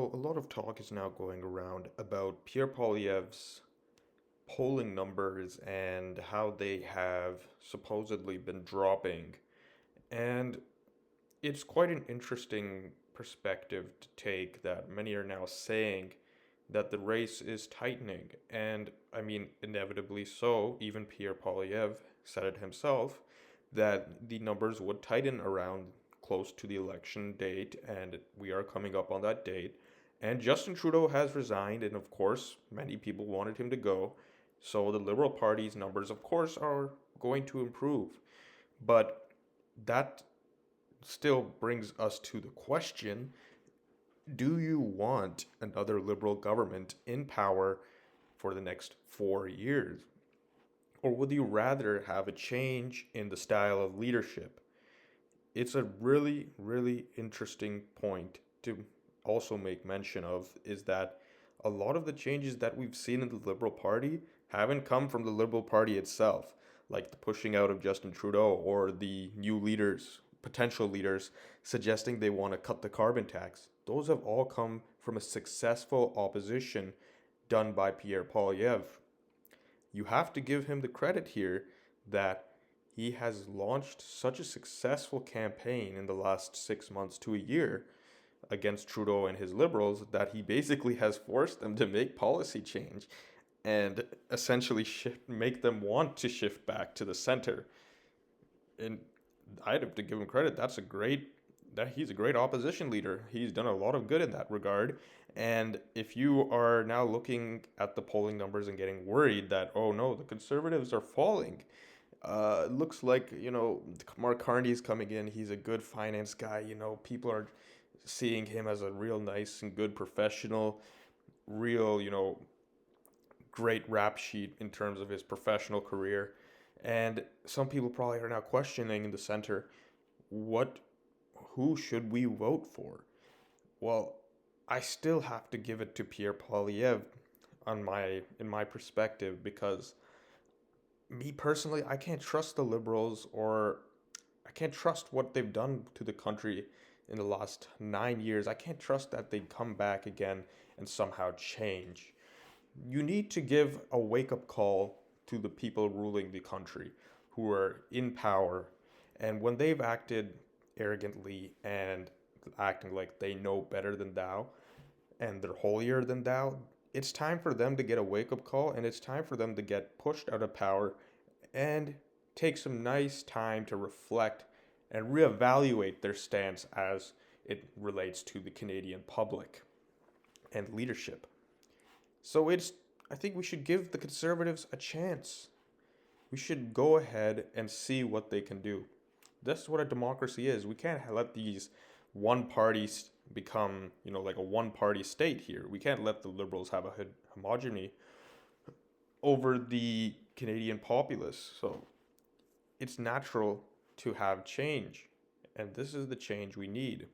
Well, a lot of talk is now going around about Pierre Poilievre's polling numbers and how they have supposedly been dropping. And it's quite an interesting perspective to take that many are now saying that the race is tightening. And I mean, inevitably so, even Pierre Poilievre said it himself that the numbers would tighten around close to the election date, and we are coming up on that date. And Justin Trudeau has resigned, and of course, many people wanted him to go. So the Liberal Party's numbers, of course, are going to improve. But that still brings us to the question, do you want another Liberal government in power for the next 4 years? Or would you rather have a change in the style of leadership? It's a really, really interesting point to also make mention of is that a lot of the changes that we've seen in the Liberal Party haven't come from the Liberal Party itself, like the pushing out of Justin Trudeau or the new leaders, potential leaders, suggesting they want to cut the carbon tax. Those have all come from a successful opposition done by Pierre Poilievre. You have to give him the credit here that he has launched such a successful campaign in the last 6 months to a year against Trudeau and his liberals that he basically has forced them to make policy change and essentially make them want to shift back to the center. And I'd have to give him credit. He's a great opposition leader. He's done a lot of good in that regard. And if you are now looking at the polling numbers and getting worried that, oh no, the Conservatives are falling, it looks like, Mark Carney's coming in. He's a good finance guy. People are seeing him as a real nice and good professional, real, great rap sheet in terms of his professional career. And some people probably are now questioning in the center, what, who should we vote for? Well, I still have to give it to Pierre Poilievre in my perspective, because me personally, I can't trust the Liberals, or I can't trust what they've done to the country in the last 9 years. I can't trust that they'd come back again and somehow change. You need to give a wake up call to the people ruling the country who are in power. And when they've acted arrogantly and acting like they know better than thou and they're holier than thou, it's time for them to get a wake up call, and it's time for them to get pushed out of power and take some nice time to reflect and reevaluate their stance as it relates to the Canadian public and leadership. So I think we should give the Conservatives a chance. We should go ahead and see what they can do. That's what a democracy is. We can't let these one parties become, like a one party state here. We can't let the Liberals have a homogeny over the Canadian populace. So it's natural to have change, and this is the change we need.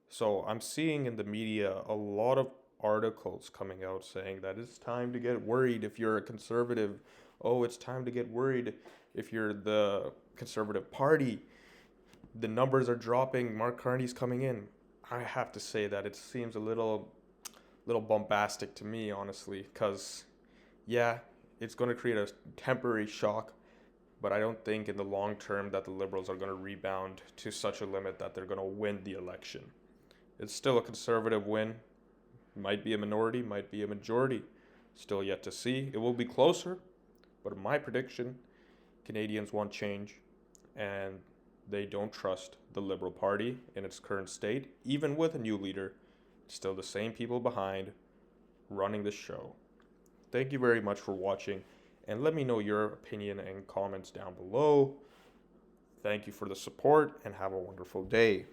So I'm seeing in the media a lot of articles coming out saying that it's time to get worried if you're a conservative. Oh, it's time to get worried if you're the Conservative Party. The numbers are dropping. Mark Carney's coming in. I have to say that it seems a little bombastic to me, honestly, because yeah, it's going to create a temporary shock, but I don't think in the long term that the Liberals are going to rebound to such a limit that they're going to win the election. It's still a Conservative win. Might be a minority, might be a majority. Still yet to see. It will be closer, but in my prediction, Canadians want change, and they don't trust the Liberal Party in its current state. Even with a new leader, still the same people behind running the show. Thank you very much for watching, and let me know your opinion and comments down below. Thank you for the support, and have a wonderful day.